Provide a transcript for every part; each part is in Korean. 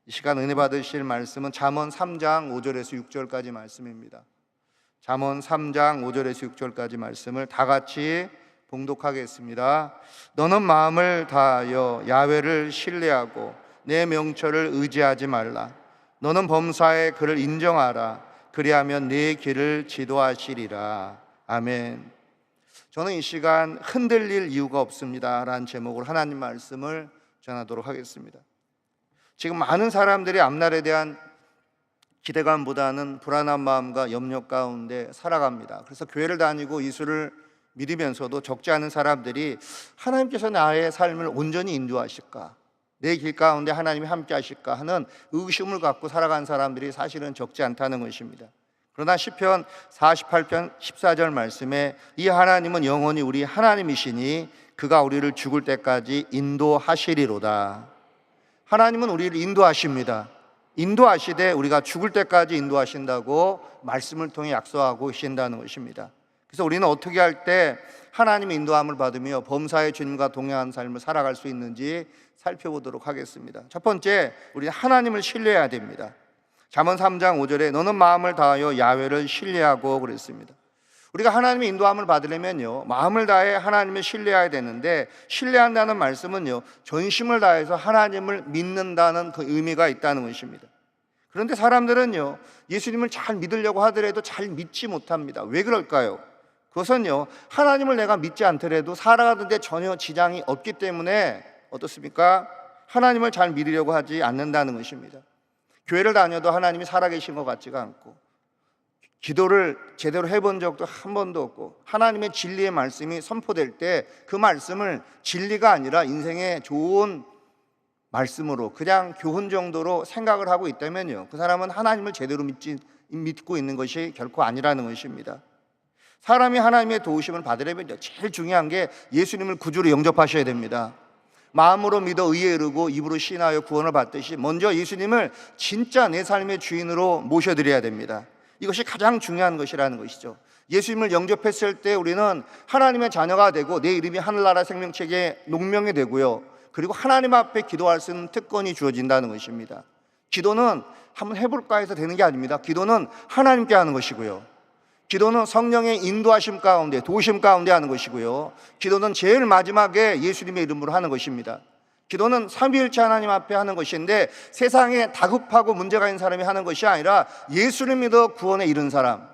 이 시간 은혜 받으실 말씀은 잠언 3장 5절에서 6절까지 말씀입니다. 잠언 3장 5절에서 6절까지 말씀을 다 같이 봉독하겠습니다. 너는 마음을 다하여 야훼를 신뢰하고 내 명철을 의지하지 말라. 너는 범사에 그를 인정하라. 그리하면 네 길을 지도하시리라. 아멘. 저는 이 시간 흔들릴 이유가 없습니다 라는 제목으로 하나님 말씀을 전하도록 하겠습니다. 지금 많은 사람들이 앞날에 대한 기대감보다는 불안한 마음과 염려 가운데 살아갑니다. 그래서 교회를 다니고 예수를 믿으면서도 적지 않은 사람들이 하나님께서 나의 삶을 온전히 인도하실까, 내 길 가운데 하나님이 함께 하실까 하는 의심을 갖고 살아간 사람들이 사실은 적지 않다는 것입니다. 그러나 시편 48편 14절 말씀에 이 하나님은 영원히 우리 하나님이시니 그가 우리를 죽을 때까지 인도하시리로다. 하나님은 우리를 인도하십니다. 인도하시되 우리가 죽을 때까지 인도하신다고 말씀을 통해 약속하고 계신다는 것입니다. 그래서 우리는 어떻게 할 때 하나님의 인도함을 받으며 범사의 주님과 동행하는 삶을 살아갈 수 있는지 살펴보도록 하겠습니다. 첫 번째, 우리는 하나님을 신뢰해야 됩니다. 잠언 3장 5절에 너는 마음을 다하여 야훼를 신뢰하고 그랬습니다. 우리가 하나님의 인도함을 받으려면요, 마음을 다해 하나님을 신뢰해야 되는데, 신뢰한다는 말씀은요, 전심을 다해서 하나님을 믿는다는 그 의미가 있다는 것입니다. 그런데 사람들은요, 예수님을 잘 믿으려고 하더라도 잘 믿지 못합니다. 왜 그럴까요? 그것은요, 하나님을 내가 믿지 않더라도 살아가는데 전혀 지장이 없기 때문에 어떻습니까? 하나님을 잘 믿으려고 하지 않는다는 것입니다. 교회를 다녀도 하나님이 살아계신 것 같지가 않고, 기도를 제대로 해본 적도 한 번도 없고, 하나님의 진리의 말씀이 선포될 때 그 말씀을 진리가 아니라 인생의 좋은 말씀으로 그냥 교훈 정도로 생각을 하고 있다면요, 그 사람은 하나님을 제대로 믿고 있는 것이 결코 아니라는 것입니다. 사람이 하나님의 도우심을 받으려면 제일 중요한 게 예수님을 구주로 영접하셔야 됩니다. 마음으로 믿어 의에 이르고 입으로 신하여 구원을 받듯이 먼저 예수님을 진짜 내 삶의 주인으로 모셔드려야 됩니다. 이것이 가장 중요한 것이라는 것이죠. 예수님을 영접했을 때 우리는 하나님의 자녀가 되고 내 이름이 하늘나라 생명책에 녹명이 되고요, 그리고 하나님 앞에 기도할 수 있는 특권이 주어진다는 것입니다. 기도는 한번 해볼까 해서 되는 게 아닙니다. 기도는 하나님께 하는 것이고요, 기도는 성령의 인도하심 가운데, 도우심 가운데 하는 것이고요, 기도는 제일 마지막에 예수님의 이름으로 하는 것입니다. 기도는 삼위일체 하나님 앞에 하는 것인데, 세상에 다급하고 문제가 있는 사람이 하는 것이 아니라 예수를 믿어 구원에 이른 사람,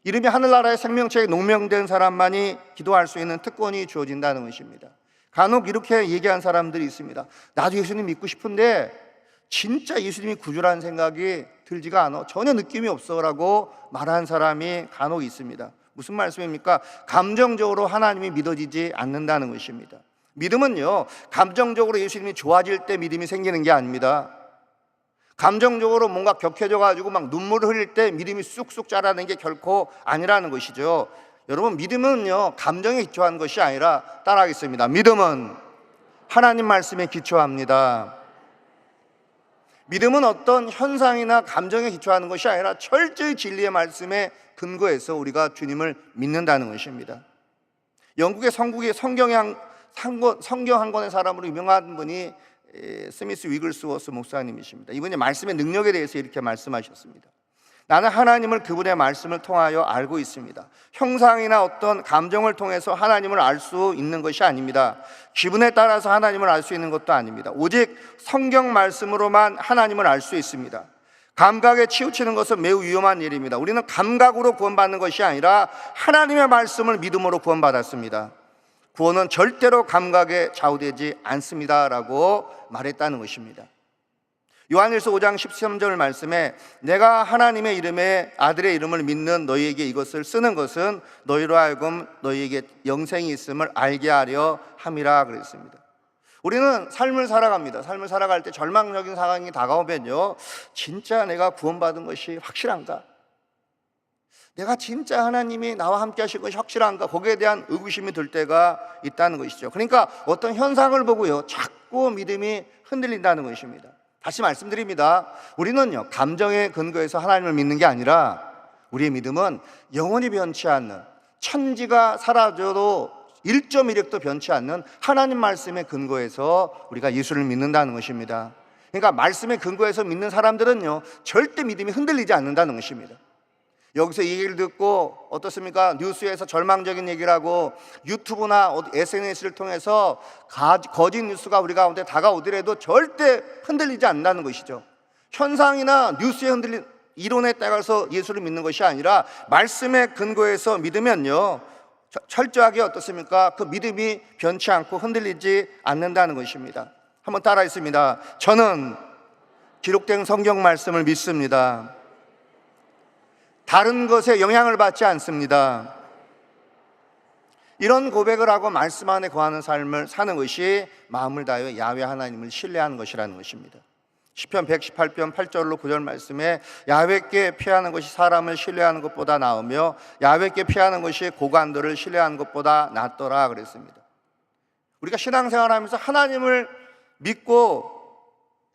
이름이 하늘나라의 생명책에 녹명된 사람만이 기도할 수 있는 특권이 주어진다는 것입니다. 간혹 이렇게 얘기한 사람들이 있습니다. 나도 예수님 믿고 싶은데 진짜 예수님이 구주라는 생각이 들지가 않아, 전혀 느낌이 없어 라고 말하는 사람이 간혹 있습니다. 무슨 말씀입니까? 감정적으로 하나님이 믿어지지 않는다는 것입니다. 믿음은요, 감정적으로 예수님이 좋아질 때 믿음이 생기는 게 아닙니다. 감정적으로 뭔가 격해져 가지고 막 눈물을 흘릴 때 믿음이 쑥쑥 자라는 게 결코 아니라는 것이죠. 여러분, 믿음은요, 감정에 기초한 것이 아니라, 따라하겠습니다. 믿음은 하나님 말씀에 기초합니다. 믿음은 어떤 현상이나 감정에 기초하는 것이 아니라 철저히 진리의 말씀에 근거해서 우리가 주님을 믿는다는 것입니다. 영국의 성경 한 권의 사람으로 유명한 분이 스미스 위글스워스 목사님이십니다. 이분이 말씀의 능력에 대해서 이렇게 말씀하셨습니다. 나는 하나님을 그분의 말씀을 통하여 알고 있습니다. 형상이나 어떤 감정을 통해서 하나님을 알 수 있는 것이 아닙니다. 기분에 따라서 하나님을 알 수 있는 것도 아닙니다. 오직 성경 말씀으로만 하나님을 알 수 있습니다. 감각에 치우치는 것은 매우 위험한 일입니다. 우리는 감각으로 구원받는 것이 아니라 하나님의 말씀을 믿음으로 구원받았습니다. 구원은 절대로 감각에 좌우되지 않습니다 라고 말했다는 것입니다. 요한일서 5장 13절 말씀에 내가 하나님의 이름에 아들의 이름을 믿는 너희에게 이것을 쓰는 것은 너희로 하여금 너희에게 영생이 있음을 알게 하려 함이라 그랬습니다. 우리는 삶을 살아갑니다. 삶을 살아갈 때 절망적인 상황이 다가오면요, 진짜 내가 구원받은 것이 확실한가? 내가 진짜 하나님이 나와 함께 하실 것이 확실한가? 거기에 대한 의구심이 들 때가 있다는 것이죠. 그러니까 어떤 현상을 보고요, 자꾸 믿음이 흔들린다는 것입니다. 다시 말씀드립니다. 우리는요, 감정에 근거해서 하나님을 믿는 게 아니라 우리의 믿음은 영원히 변치 않는, 천지가 사라져도 1.1핵도 변치 않는 하나님 말씀에 근거해서 우리가 예수를 믿는다는 것입니다. 그러니까 말씀에 근거해서 믿는 사람들은요, 절대 믿음이 흔들리지 않는다는 것입니다. 여기서 이 얘기를 듣고 어떻습니까? 뉴스에서 절망적인 얘기를 하고 유튜브나 SNS를 통해서 거짓 뉴스가 우리 가운데 다가오더라도 절대 흔들리지 않는다는 것이죠. 현상이나 뉴스에 흔들린 이론에 따라서 예수를 믿는 것이 아니라 말씀에 근거해서 믿으면요, 철저하게 어떻습니까? 그 믿음이 변치 않고 흔들리지 않는다는 것입니다. 한번 따라 했습니다. 저는 기록된 성경 말씀을 믿습니다. 다른 것에 영향을 받지 않습니다. 이런 고백을 하고 말씀 안에 거하는 삶을 사는 것이 마음을 다하여 야훼 하나님을 신뢰하는 것이라는 것입니다. 시편 118편 8절로 9절 말씀에 야훼께 피하는 것이 사람을 신뢰하는 것보다 나으며 야훼께 피하는 것이 고관들을 신뢰하는 것보다 낫더라 그랬습니다. 우리가 신앙생활하면서 하나님을 믿고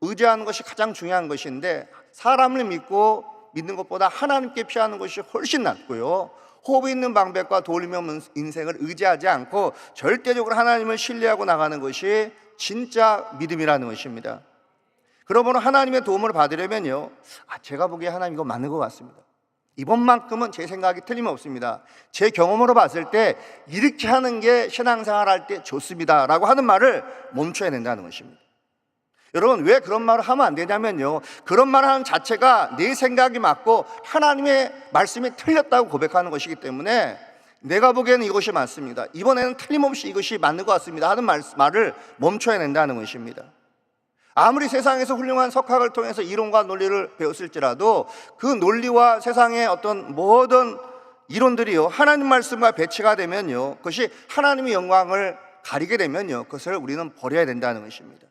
의지하는 것이 가장 중요한 것인데, 사람을 믿고 믿는 것보다 하나님께 피하는 것이 훨씬 낫고요, 호흡 있는 방백과 도움이 없는 인생을 의지하지 않고 절대적으로 하나님을 신뢰하고 나가는 것이 진짜 믿음이라는 것입니다. 그러므로 하나님의 도움을 받으려면요, 제가 보기에 하나님 이거 맞는 것 같습니다. 이번만큼은 제 생각이 틀림없습니다. 제 경험으로 봤을 때 이렇게 하는 게 신앙생활 할 때 좋습니다 라고 하는 말을 멈춰야 된다는 것입니다. 여러분, 왜 그런 말을 하면 안 되냐면요, 그런 말을 하는 자체가 내 생각이 맞고 하나님의 말씀이 틀렸다고 고백하는 것이기 때문에 내가 보기에는 이것이 맞습니다, 이번에는 틀림없이 이것이 맞는 것 같습니다 하는 말을 멈춰야 된다는 것입니다. 아무리 세상에서 훌륭한 석학을 통해서 이론과 논리를 배웠을지라도 그 논리와 세상의 어떤 모든 이론들이요, 하나님 말씀과 배치가 되면요, 그것이 하나님의 영광을 가리게 되면요, 그것을 우리는 버려야 된다는 것입니다.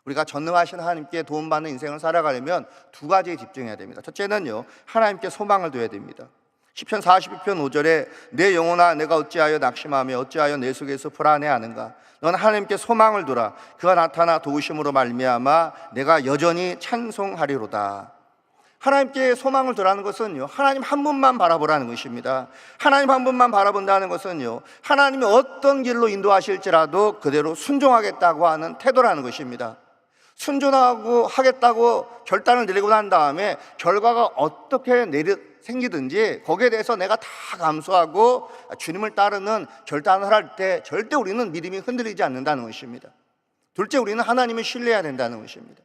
우리가 전능하신 하나님께 도움받는 인생을 살아가려면 두 가지에 집중해야 됩니다. 첫째는요, 하나님께 소망을 둬야 됩니다. 시편 42편 5절에 내 영혼아 내가 어찌하여 낙심하며 어찌하여 내 속에서 불안해하는가. 넌 하나님께 소망을 두라. 그가 나타나 도우심으로 말미암아 내가 여전히 찬송하리로다. 하나님께 소망을 두라는 것은요, 하나님 한 분만 바라보라는 것입니다. 하나님 한 분만 바라본다는 것은요, 하나님이 어떤 길로 인도하실지라도 그대로 순종하겠다고 하는 태도라는 것입니다. 순종하고 하겠다고 결단을 내리고 난 다음에 결과가 어떻게 생기든지 거기에 대해서 내가 다 감수하고 주님을 따르는 결단을 할 때 절대 우리는 믿음이 흔들리지 않는다는 것입니다. 둘째, 우리는 하나님을 신뢰해야 된다는 것입니다.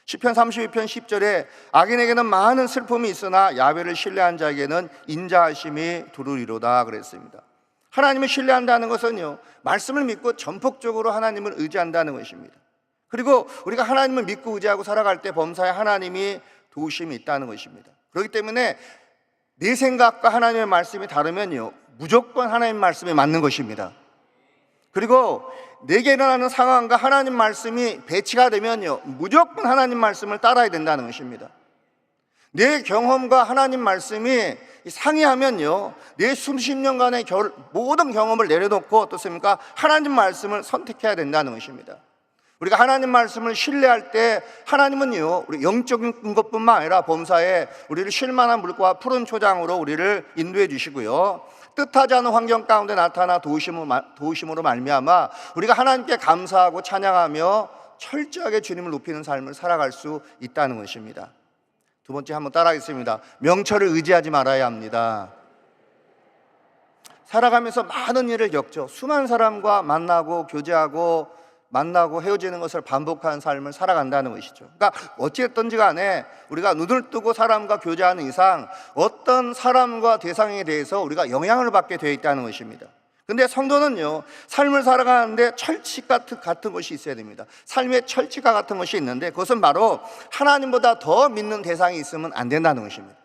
시편 32편 10절에 악인에게는 많은 슬픔이 있으나 야훼를 신뢰한 자에게는 인자하심이 두루리로다 그랬습니다. 하나님을 신뢰한다는 것은요, 말씀을 믿고 전폭적으로 하나님을 의지한다는 것입니다. 그리고 우리가 하나님을 믿고 의지하고 살아갈 때 범사에 하나님이 도우심이 있다는 것입니다. 그렇기 때문에 내 생각과 하나님의 말씀이 다르면요, 무조건 하나님 말씀에 맞는 것입니다. 그리고 내게 일어나는 상황과 하나님 말씀이 배치가 되면요, 무조건 하나님 말씀을 따라야 된다는 것입니다. 내 경험과 하나님 말씀이 상이하면요, 내 수십 년간의 모든 경험을 내려놓고 어떻습니까? 하나님 말씀을 선택해야 된다는 것입니다. 우리가 하나님 말씀을 신뢰할 때 하나님은요, 우리 영적인 것뿐만 아니라 범사에 우리를 쉴만한 물과 푸른 초장으로 우리를 인도해 주시고요, 뜻하지 않은 환경 가운데 나타나 도우심으로 말미암아 우리가 하나님께 감사하고 찬양하며 철저하게 주님을 높이는 삶을 살아갈 수 있다는 것입니다. 두 번째, 한번 따라하겠습니다. 명철을 의지하지 말아야 합니다. 살아가면서 많은 일을 겪죠. 수많은 사람과 만나고 교제하고 헤어지는 것을 반복하는 삶을 살아간다는 것이죠. 그러니까 어찌됐든지 간에 우리가 눈을 뜨고 사람과 교제하는 이상 어떤 사람과 대상에 대해서 우리가 영향을 받게 되어 있다는 것입니다. 근데 성도는요, 삶을 살아가는데 철칙 같은 것이 있어야 됩니다. 삶의 철칙과 같은 것이 있는데 그것은 바로 하나님보다 더 믿는 대상이 있으면 안 된다는 것입니다.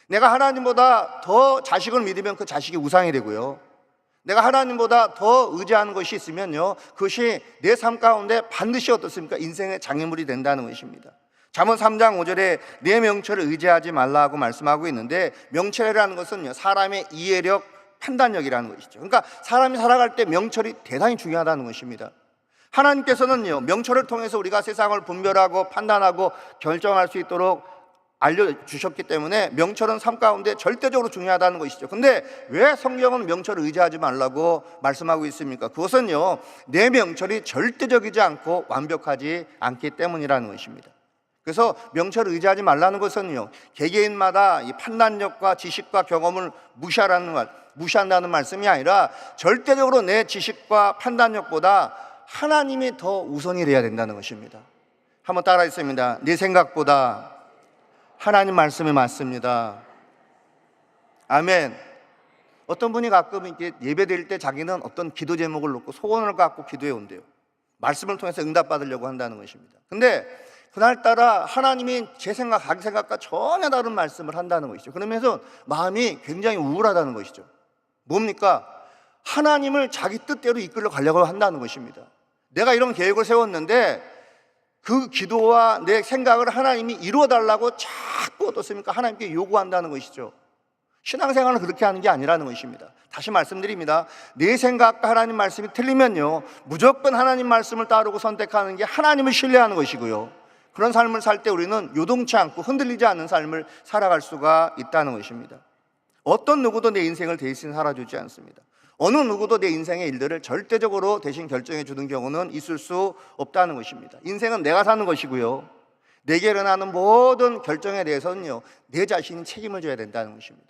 내가 하나님보다 더 자식을 믿으면 그 자식이 우상이 되고요, 내가 하나님보다 더 의지하는 것이 있으면요, 그것이 내 삶 가운데 반드시 어떻습니까? 인생의 장애물이 된다는 것입니다. 잠언 3장 5절에 내 명철을 의지하지 말라고 말씀하고 있는데, 명철이라는 것은요, 사람의 이해력, 판단력이라는 것이죠. 그러니까 사람이 살아갈 때 명철이 대단히 중요하다는 것입니다. 하나님께서는요, 명철을 통해서 우리가 세상을 분별하고 판단하고 결정할 수 있도록 알려주셨기 때문에 명철은 삶 가운데 절대적으로 중요하다는 것이죠. 근데 왜 성경은 명철을 의지하지 말라고 말씀하고 있습니까? 그것은요, 내 명철이 절대적이지 않고 완벽하지 않기 때문이라는 것입니다. 그래서 명철을 의지하지 말라는 것은요, 개개인마다 이 판단력과 지식과 경험을 무시한다는 말씀이 아니라 절대적으로 내 지식과 판단력보다 하나님이 더 우선이 돼야 된다는 것입니다. 한번 따라 했습니다. 내 생각보다 하나님 말씀이 맞습니다. 아멘. 어떤 분이 가끔 이렇게 예배 드릴 때 자기는 어떤 기도 제목을 놓고 소원을 갖고 기도해 온대요. 말씀을 통해서 응답받으려고 한다는 것입니다. 근데 그날따라 하나님이 제 생각, 자기 생각과 전혀 다른 말씀을 한다는 것이죠. 그러면서 마음이 굉장히 우울하다는 것이죠. 뭡니까? 하나님을 자기 뜻대로 이끌러 가려고 한다는 것입니다. 내가 이런 계획을 세웠는데 그 기도와 내 생각을 하나님이 이루어달라고 자꾸 어떻습니까? 하나님께 요구한다는 것이죠. 신앙생활은 그렇게 하는 게 아니라는 것입니다. 다시 말씀드립니다. 내 생각과 하나님 말씀이 틀리면요, 무조건 하나님 말씀을 따르고 선택하는 게 하나님을 신뢰하는 것이고요, 그런 삶을 살 때 우리는 요동치 않고 흔들리지 않는 삶을 살아갈 수가 있다는 것입니다. 어떤 누구도 내 인생을 대신 살아주지 않습니다. 어느 누구도 내 인생의 일들을 절대적으로 대신 결정해 주는 경우는 있을 수 없다는 것입니다. 인생은 내가 사는 것이고요, 내게 일어나는 모든 결정에 대해서는요, 내 자신이 책임을 져야 된다는 것입니다.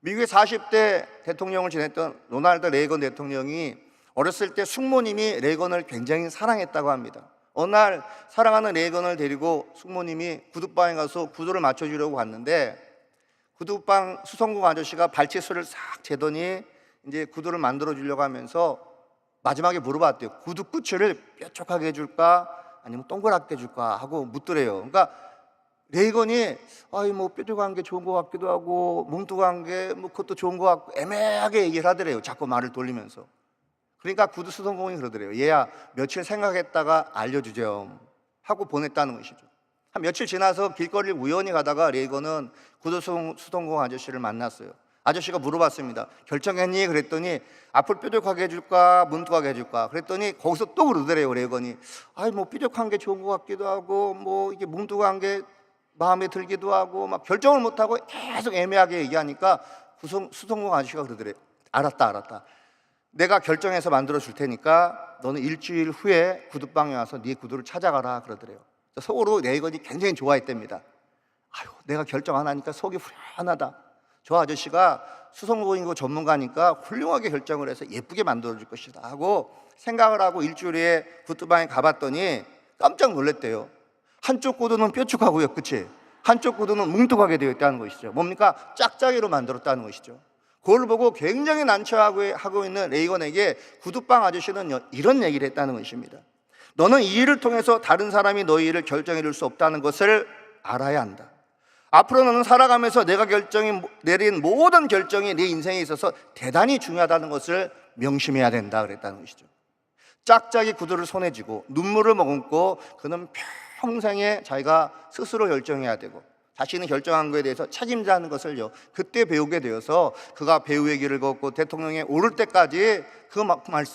미국의 40대 대통령을 지냈던 로널드 레이건 대통령이 어렸을 때 숙모님이 레이건을 굉장히 사랑했다고 합니다. 어느 날 사랑하는 레이건을 데리고 숙모님이 구두방에 가서 구두를 맞춰주려고 갔는데 구두방 수성공 아저씨가 발치수를 싹 재더니 이제 구두를 만들어 주려고 하면서 마지막에 물어봤대요. 구두 끝을 뾰족하게 해줄까 아니면 동그랗게 해줄까 하고 묻더래요. 그러니까 레이건이 뭐 뾰족한 게 좋은 것 같기도 하고 뭉뚱한 게 뭐 그것도 좋은 것 같고 애매하게 얘기를 하더래요. 자꾸 말을 돌리면서. 그러니까 구두 수성공이 그러더래요. 얘야, 며칠 생각했다가 알려주죠 하고 보냈다는 것이죠. 한 며칠 지나서 길거리를 우연히 가다가 레이건은 구두 수성공 아저씨를 만났어요. 아저씨가 물어봤습니다. 결정했니? 그랬더니 앞을 뾰족하게 해줄까 뭉뚱하게 해줄까? 그랬더니 거기서 또 그러더래요. 레이건이 뭐 뾰족한 게 좋은 것 같기도 하고 뭐 이게 뭉뚱한 게 마음에 들기도 하고 막 결정을 못하고 계속 애매하게 얘기하니까 수성공 아저씨가 그러더래요. 알았다. 내가 결정해서 만들어 줄 테니까 너는 일주일 후에 구두방에 와서 네 구두를 찾아가라 그러더래요. 속으로 레이건이 굉장히 좋아했답니다. 내가 결정 안 하니까 속이 후련하다. 저 아저씨가 수성공이고 전문가니까 훌륭하게 결정을 해서 예쁘게 만들어 줄 것이다 하고 생각을 하고 일주일 후에 구두방에 가봤더니 깜짝 놀랐대요. 한쪽 구두는 뾰족하고요, 그치? 한쪽 구두는 뭉뚱하게 되어 있다는 것이죠. 뭡니까? 짝짝이로 만들었다는 것이죠. 그걸 보고 굉장히 난처하고 있는 레이건에게 구두방 아저씨는 이런 얘기를 했다는 것입니다. 너는 이 일을 통해서 다른 사람이 너의 일을 결정해 줄 수 없다는 것을 알아야 한다. 앞으로 너는 살아가면서 내가 내린 모든 결정이 내 인생에 있어서 대단히 중요하다는 것을 명심해야 된다 그랬다는 것이죠. 짝짝이 구두를 손에 쥐고 눈물을 머금고 그는 평생에 자기가 스스로 결정해야 되고 자신이 결정한 것에 대해서 책임지는 것을요, 그때 배우게 되어서 그가 배우의 길을 걷고 대통령에 오를 때까지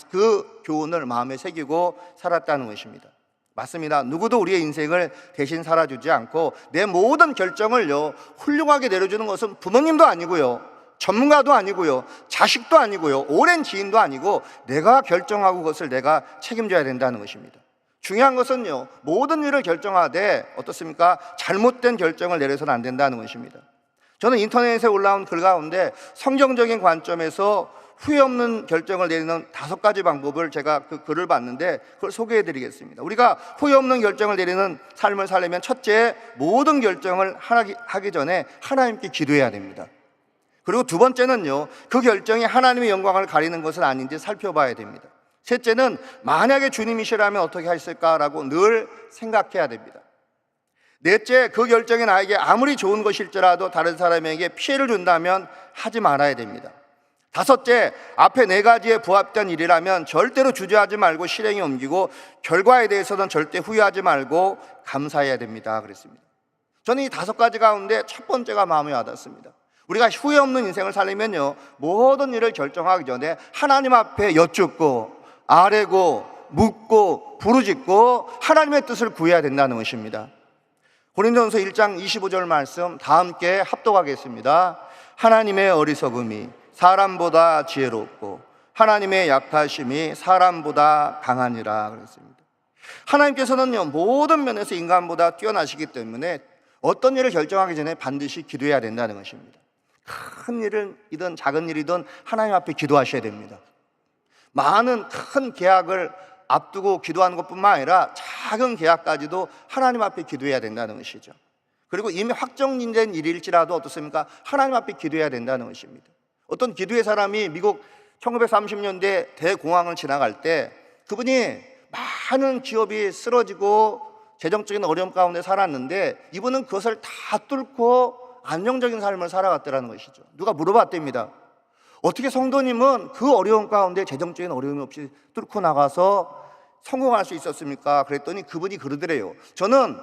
그 교훈을 마음에 새기고 살았다는 것입니다. 맞습니다. 누구도 우리의 인생을 대신 살아주지 않고 내 모든 결정을요, 훌륭하게 내려주는 것은 부모님도 아니고요, 전문가도 아니고요, 자식도 아니고요, 오랜 지인도 아니고 내가 결정하고 그것을 내가 책임져야 된다는 것입니다. 중요한 것은요, 모든 일을 결정하되 어떻습니까? 잘못된 결정을 내려서는 안 된다는 것입니다. 저는 인터넷에 올라온 글 가운데 성경적인 관점에서 후회 없는 결정을 내리는 5가지 방법을 제가 그 글을 봤는데 그걸 소개해 드리겠습니다. 우리가 후회 없는 결정을 내리는 삶을 살려면 첫째, 모든 결정을 하기 전에 하나님께 기도해야 됩니다. 그리고 두 번째는요, 그 결정이 하나님의 영광을 가리는 것은 아닌지 살펴봐야 됩니다. 셋째는 만약에 주님이시라면 어떻게 하실까라고 늘 생각해야 됩니다. 넷째, 그 결정이 나에게 아무리 좋은 것일지라도 다른 사람에게 피해를 준다면 하지 말아야 됩니다. 다섯째, 앞에 4가지에 부합된 일이라면 절대로 주저하지 말고 실행에 옮기고 결과에 대해서는 절대 후회하지 말고 감사해야 됩니다 그랬습니다. 저는 이 5가지 가운데 첫 번째가 마음에 와닿습니다. 우리가 후회 없는 인생을 살려면요, 모든 일을 결정하기 전에 하나님 앞에 여쭙고 아뢰고 묻고 부르짖고 하나님의 뜻을 구해야 된다는 것입니다. 고린도전서 1장 25절 말씀 다 함께 합독하겠습니다. 하나님의 어리석음이 사람보다 지혜롭고 하나님의 약하심이 사람보다 강하니라 그랬습니다. 하나님께서는요, 모든 면에서 인간보다 뛰어나시기 때문에 어떤 일을 결정하기 전에 반드시 기도해야 된다는 것입니다. 큰 일이든 작은 일이든 하나님 앞에 기도하셔야 됩니다. 많은 큰 계약을 앞두고 기도하는 것뿐만 아니라 작은 계약까지도 하나님 앞에 기도해야 된다는 것이죠. 그리고 이미 확정된 일일지라도 어떻습니까? 하나님 앞에 기도해야 된다는 것입니다. 어떤 기도의 사람이 미국 1930년대 대공황을 지나갈 때 그분이 많은 기업이 쓰러지고 재정적인 어려움 가운데 살았는데 이분은 그것을 다 뚫고 안정적인 삶을 살아갔다는 것이죠. 누가 물어봤답니다. 어떻게 성도님은 그 어려움 가운데 재정적인 어려움이 없이 뚫고 나가서 성공할 수 있었습니까? 그랬더니 그분이 그러더래요. 저는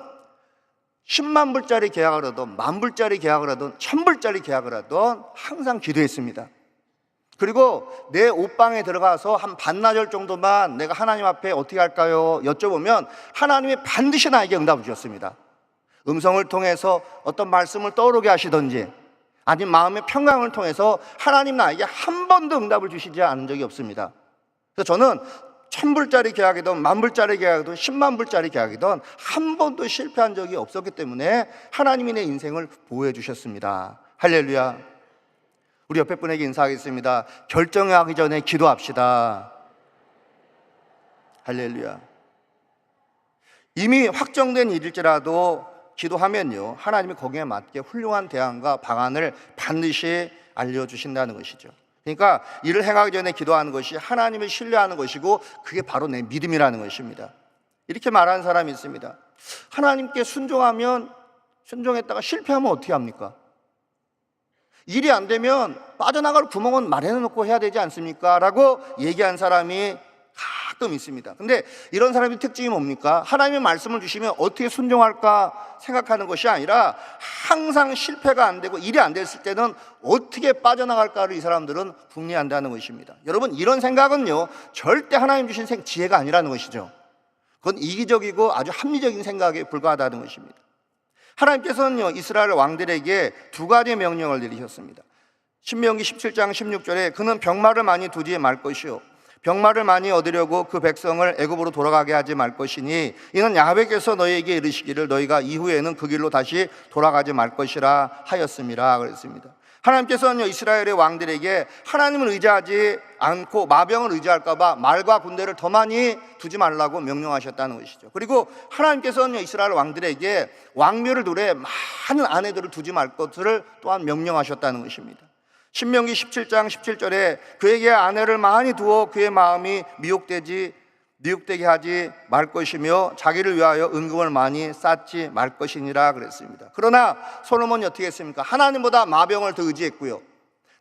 10만 불짜리 계약을 하든 만 불짜리 계약을 하든 1000불짜리 계약을 하든 항상 기도했습니다. 그리고 내 옷방에 들어가서 한 반나절 정도만 내가 하나님 앞에 어떻게 할까요? 여쭤보면 하나님이 반드시 나에게 응답을 주셨습니다. 음성을 통해서 어떤 말씀을 떠오르게 하시든지 아니면 마음의 평강을 통해서 하나님 나에게 한 번도 응답을 주시지 않은 적이 없습니다. 그래서 저는 1000불짜리 계약이든 만불짜리 계약이든 10만 불짜리 계약이든 한 번도 실패한 적이 없었기 때문에 하나님이 내 인생을 보호해 주셨습니다. 할렐루야. 우리 옆에 분에게 인사하겠습니다. 결정하기 전에 기도합시다. 할렐루야. 이미 확정된 일일지라도 기도하면요, 하나님이 거기에 맞게 훌륭한 대안과 방안을 반드시 알려주신다는 것이죠. 그러니까 일을 행하기 전에 기도하는 것이 하나님을 신뢰하는 것이고 그게 바로 내 믿음이라는 것입니다. 이렇게 말하는 사람이 있습니다. 하나님께 순종했다가 실패하면 어떻게 합니까? 일이 안 되면 빠져나갈 구멍은 마련해 놓고 해야 되지 않습니까? 라고 얘기한 사람이 가끔 있습니다. 근데 이런 사람의 특징이 뭡니까? 하나님의 말씀을 주시면 어떻게 순종할까 생각하는 것이 아니라 항상 실패가 안 되고 일이 안 됐을 때는 어떻게 빠져나갈까를 이 사람들은 궁리한다는 것입니다. 여러분, 이런 생각은요, 절대 하나님 주신 지혜가 아니라는 것이죠. 그건 이기적이고 아주 합리적인 생각에 불과하다는 것입니다. 하나님께서는요, 이스라엘 왕들에게 두 가지 명령을 내리셨습니다. 신명기 17장 16절에 그는 병마를 많이 두지 말 것이요 병마를 많이 얻으려고 그 백성을 애굽으로 돌아가게 하지 말 것이니 이는 야훼께서 너희에게 이르시기를 너희가 이후에는 그 길로 다시 돌아가지 말 것이라 하였음이라 그랬습니다. 하나님께서는요, 이스라엘의 왕들에게 하나님을 의지하지 않고 마병을 의지할까 봐 말과 군대를 더 많이 두지 말라고 명령하셨다는 것이죠. 그리고 하나님께서는요, 이스라엘 왕들에게 왕묘를 둘에 많은 아내들을 두지 말 것을 또한 명령하셨다는 것입니다. 신명기 17장 17절에 그에게 아내를 많이 두어 그의 마음이 미혹되게 하지 말 것이며 자기를 위하여 은금을 많이 쌓지 말 것이니라 그랬습니다. 그러나 솔로몬이 어떻게 했습니까? 하나님보다 마병을 더 의지했고요,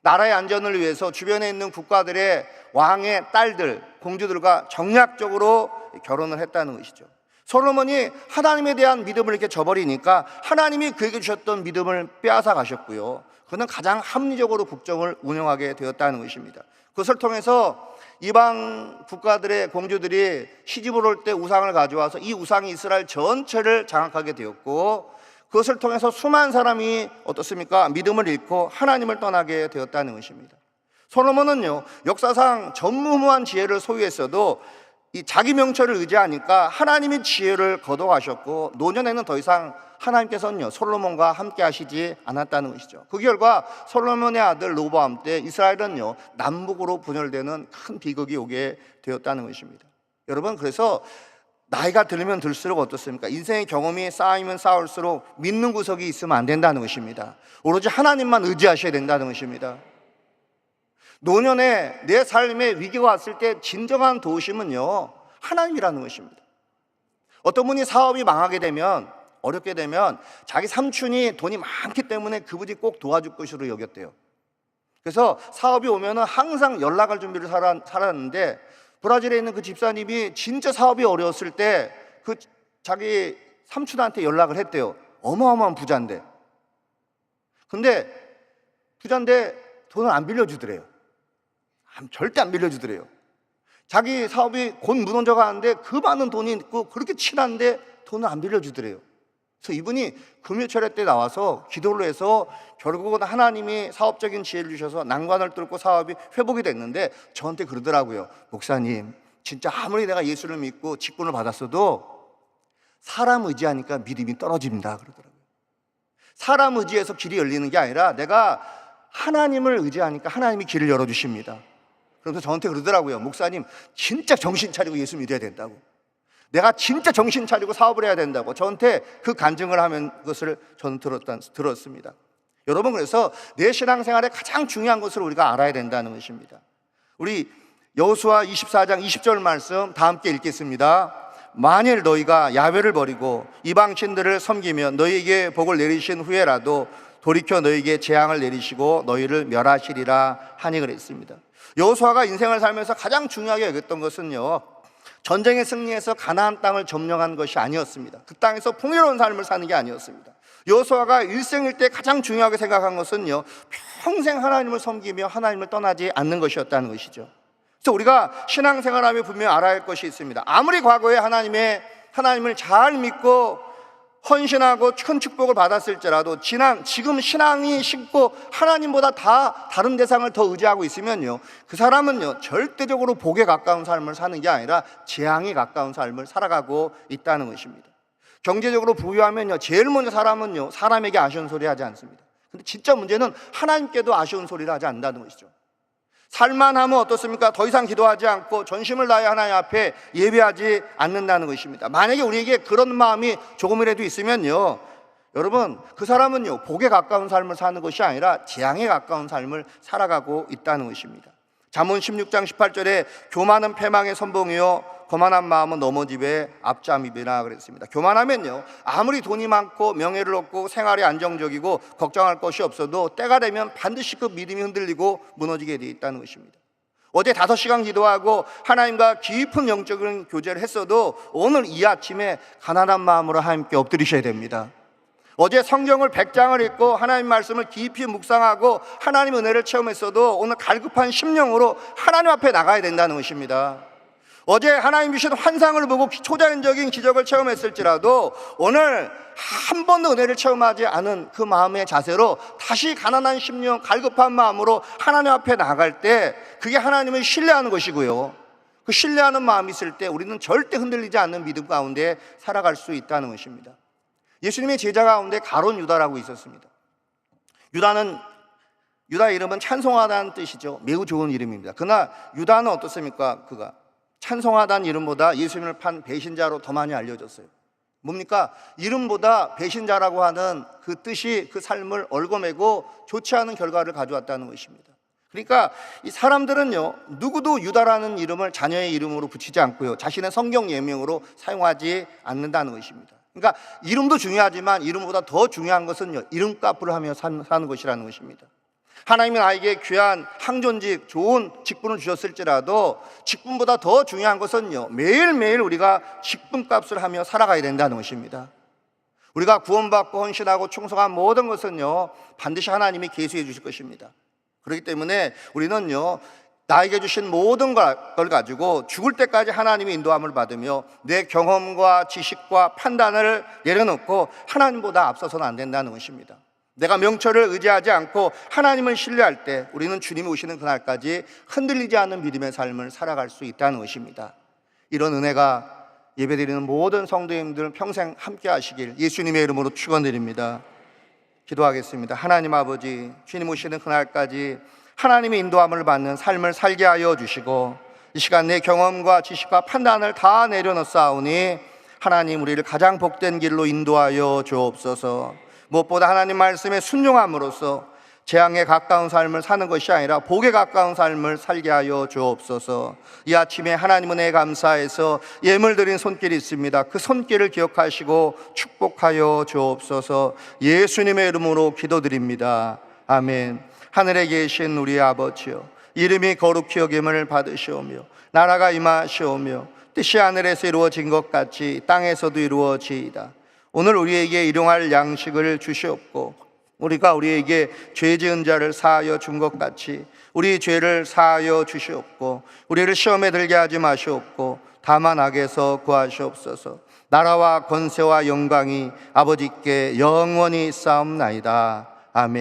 나라의 안전을 위해서 주변에 있는 국가들의 왕의 딸들, 공주들과 정략적으로 결혼을 했다는 것이죠. 솔로몬이 하나님에 대한 믿음을 이렇게 저버리니까 하나님이 그에게 주셨던 믿음을 빼앗아 가셨고요, 그는 가장 합리적으로 국정을 운영하게 되었다는 것입니다. 그것을 통해서 이방 국가들의 공주들이 시집을 올 때 우상을 가져와서 이 우상이 이스라엘 전체를 장악하게 되었고, 그것을 통해서 수많은 사람이 어떻습니까? 믿음을 잃고 하나님을 떠나게 되었다는 것입니다. 솔로몬은요, 역사상 전무후무한 지혜를 소유했어도 이 자기 명철을 의지하니까 하나님의 지혜를 거둬가셨고, 노년에는 더 이상 하나님께서는요, 솔로몬과 함께 하시지 않았다는 것이죠. 그 결과 솔로몬의 아들 로보암 때 이스라엘은요, 남북으로 분열되는 큰 비극이 오게 되었다는 것입니다. 여러분, 그래서 나이가 들면 들수록 어떻습니까? 인생의 경험이 쌓이면 쌓을수록 믿는 구석이 있으면 안 된다는 것입니다. 오로지 하나님만 의지하셔야 된다는 것입니다. 노년에 내 삶에 위기가 왔을 때 진정한 도우심은요, 하나님이라는 것입니다. 어떤 분이 사업이 망하게 되면, 어렵게 되면 자기 삼촌이 돈이 많기 때문에 그분이 꼭 도와줄 것으로 여겼대요. 그래서 사업이 오면은 항상 연락할 준비를 살았는데, 브라질에 있는 그 집사님이 진짜 사업이 어려웠을 때 그 자기 삼촌한테 연락을 했대요. 어마어마한 부자인데. 근데 부자인데 돈을 안 빌려주더래요. 절대 안 빌려주더래요. 자기 사업이 곧 무너져 가는데 그 많은 돈이 있고 그렇게 친한데 돈을 안 빌려주더래요. 그래서 이분이 금요철회 때 나와서 기도를 해서 결국은 하나님이 사업적인 지혜를 주셔서 난관을 뚫고 사업이 회복이 됐는데 저한테 그러더라고요. 목사님, 진짜 아무리 내가 예수를 믿고 직분을 받았어도 사람 의지하니까 믿음이 떨어집니다. 그러더라고요. 사람 의지해서 길이 열리는 게 아니라 내가 하나님을 의지하니까 하나님이 길을 열어주십니다. 그러면서 저한테 그러더라고요. 목사님, 진짜 정신 차리고 예수 믿어야 된다고. 내가 진짜 정신 차리고 사업을 해야 된다고 저한테 그 간증을 하는 것을 저는 들었습니다. 여러분, 그래서 내 신앙생활에 가장 중요한 것을 우리가 알아야 된다는 것입니다. 우리 여호수아 24장 20절 말씀 다 함께 읽겠습니다. 만일 너희가 야훼를 버리고 이방신들을 섬기면 너희에게 복을 내리신 후에라도 돌이켜 너희에게 재앙을 내리시고 너희를 멸하시리라 하니 그랬습니다. 여호수아가 인생을 살면서 가장 중요하게 여겼던 것은요, 전쟁에 승리해서 가나안 땅을 점령한 것이 아니었습니다. 그 땅에서 풍요로운 삶을 사는 게 아니었습니다. 여호수아가 일생일 때 가장 중요하게 생각한 것은요, 평생 하나님을 섬기며 하나님을 떠나지 않는 것이었다는 것이죠. 그래서 우리가 신앙생활하며 분명히 알아야 할 것이 있습니다. 아무리 과거에 하나님을 잘 믿고 헌신하고 큰 축복을 받았을지라도 지금 신앙이 식고 하나님보다 다른 대상을 더 의지하고 있으면요, 그 사람은요 절대적으로 복에 가까운 삶을 사는 게 아니라 재앙에 가까운 삶을 살아가고 있다는 것입니다. 경제적으로 부유하면요, 제일 먼저 사람은요 사람에게 아쉬운 소리 하지 않습니다. 근데 진짜 문제는 하나님께도 아쉬운 소리를 하지 않는다는 것이죠. 살만하면 어떻습니까? 더 이상 기도하지 않고 전심을 다해 하나님 앞에 예배하지 않는다는 것입니다. 만약에 우리에게 그런 마음이 조금이라도 있으면요, 여러분, 그 사람은요 복에 가까운 삶을 사는 것이 아니라 재앙에 가까운 삶을 살아가고 있다는 것입니다. 잠언 16장 18절에 교만은 패망의 선봉이요 거만한 마음은 넘어짐의 앞잠이라 그랬습니다. 교만하면요, 아무리 돈이 많고 명예를 얻고 생활이 안정적이고 걱정할 것이 없어도 때가 되면 반드시 그 믿음이 흔들리고 무너지게 되어 있다는 것입니다. 어제 5시간 기도하고 하나님과 깊은 영적인 교제를 했어도 오늘 이 아침에 가난한 마음으로 하나님께 엎드리셔야 됩니다. 어제 성경을 100장을 읽고 하나님 말씀을 깊이 묵상하고 하나님 은혜를 체험했어도 오늘 갈급한 심령으로 하나님 앞에 나가야 된다는 것입니다. 어제 하나님 주신 환상을 보고 초자연적인 기적을 체험했을지라도 오늘 한 번도 은혜를 체험하지 않은 그 마음의 자세로 다시 가난한 심령, 갈급한 마음으로 하나님 앞에 나갈 때 그게 하나님을 신뢰하는 것이고요, 그 신뢰하는 마음이 있을 때 우리는 절대 흔들리지 않는 믿음 가운데 살아갈 수 있다는 것입니다. 예수님의 제자 가운데 가룟 유다라고 있었습니다. 유다 이름은 찬송하다는 뜻이죠. 매우 좋은 이름입니다. 그러나 유다는 어떻습니까? 그가 찬송하다는 이름보다 예수님을 판 배신자로 더 많이 알려졌어요. 뭡니까? 이름보다 배신자라고 하는 그 뜻이 그 삶을 얽어매고 좋지 않은 결과를 가져왔다는 것입니다. 그러니까 이 사람들은요, 누구도 유다라는 이름을 자녀의 이름으로 붙이지 않고요, 자신의 성경 예명으로 사용하지 않는다는 것입니다. 그러니까 이름도 중요하지만 이름보다 더 중요한 것은요, 이름값을 하며 사는 것이라는 것입니다. 하나님은 나에게 귀한 항존직, 좋은 직분을 주셨을지라도 직분보다 더 중요한 것은요, 매일매일 우리가 직분값을 하며 살아가야 된다는 것입니다. 우리가 구원받고 헌신하고 충성한 모든 것은요 반드시 하나님이 계수해 주실 것입니다. 그렇기 때문에 우리는요, 나에게 주신 모든 걸 가지고 죽을 때까지 하나님의 인도함을 받으며 내 경험과 지식과 판단을 내려놓고 하나님보다 앞서서는 안 된다는 것입니다. 내가 명철을 의지하지 않고 하나님을 신뢰할 때 우리는 주님이 오시는 그날까지 흔들리지 않는 믿음의 삶을 살아갈 수 있다는 것입니다. 이런 은혜가 예배드리는 모든 성도님들 평생 함께 하시길 예수님의 이름으로 축원드립니다. 기도하겠습니다. 하나님 아버지, 주님 오시는 그날까지 하나님의 인도함을 받는 삶을 살게 하여 주시고 이 시간 내 경험과 지식과 판단을 다 내려놓사오니 하나님 우리를 가장 복된 길로 인도하여 주옵소서. 무엇보다 하나님 말씀에 순종함으로써 재앙에 가까운 삶을 사는 것이 아니라 복에 가까운 삶을 살게 하여 주옵소서. 이 아침에 하나님 은혜에 감사해서 예물 드린 손길이 있습니다. 그 손길을 기억하시고 축복하여 주옵소서. 예수님의 이름으로 기도드립니다. 아멘. 하늘에 계신 우리 아버지여, 이름이 거룩히 여김을 받으시오며 나라가 임하시오며 뜻이 하늘에서 이루어진 것 같이 땅에서도 이루어지이다. 오늘 우리에게 일용할 양식을 주시옵고 우리가 우리에게 죄 지은 자를 사하여 준 것 같이 우리 죄를 사하여 주시옵고 우리를 시험에 들게 하지 마시옵고 다만 악에서 구하시옵소서. 나라와 권세와 영광이 아버지께 영원히 쌓옵나이다. 아멘.